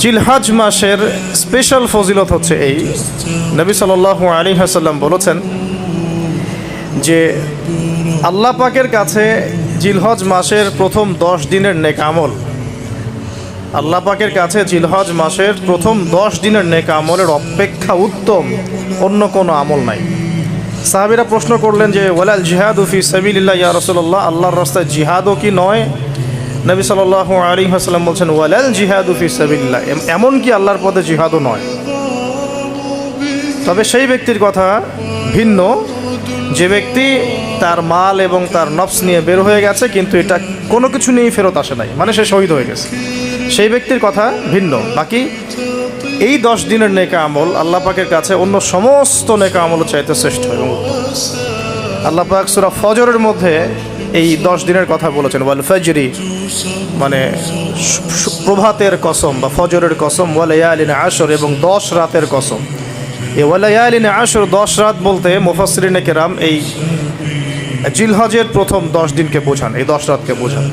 জিলহজ মাসের স্পেশাল ফজিলত হচ্ছে এই, নবী সাল্লাল্লাহু আলাইহি ওয়াসাল্লাম বলেছেন যে আল্লাহ পাকের কাছে জিলহজ মাসের প্রথম 10 দিনের নেক আমল, আল্লাহ পাকের কাছে জিলহজ মাসের প্রথম 10 দিনের নেক আমলের অপেক্ষা উত্তম অন্য কোনো আমল নাই। সাহাবীরা প্রশ্ন করলেন যে ওয়ালাল জিহাদু ফি সাবিলিল্লাহ ইয়া রাসূলুল্লাহ, আল্লাহর রাস্তায় জিহাদও কি নয়? নবী সাল্লাল্লাহু আলাইহি ওয়াসাল্লাম বলছেন ওয়ালাল জিহাদু ফি সাবিলিল্লাহ, এমন কি আল্লাহর পথে জিহাদও নয়। তবে সেই ব্যক্তির কথা ভিন্ন যে ব্যক্তি তার মাল এবং তার নফস নিয়ে বের হয়ে গেছে কিন্তু এটা কোনো কিছু নিয়েই ফেরত আসে নাই, মানে সে শহীদ হয়ে গেছে, সেই ব্যক্তির কথা ভিন্ন। বাকি এই 10 দিনের নেক আমল আল্লাহ পাকের কাছে অন্য সমস্ত নেক আমল চাইতে শ্রেষ্ঠ এবং উত্তম। আল্লাহ পাক সূরা ফজরের মধ্যে এই 10 দিনের কথা বলেছেন, ওয়াল ফজরি মানে প্রভাতের কসম বা ফজরের কসম, ওয়ালায়ালিন আশর এবং 10 রাতের কসম। এই ওয়ালায়ালিন আশর 10 রাত বলতে মুফাসসিরিনে কেরাম এই জিলহজের প্রথম 10 দিনকে বোঝান, এই 10 রাতকে বোঝান।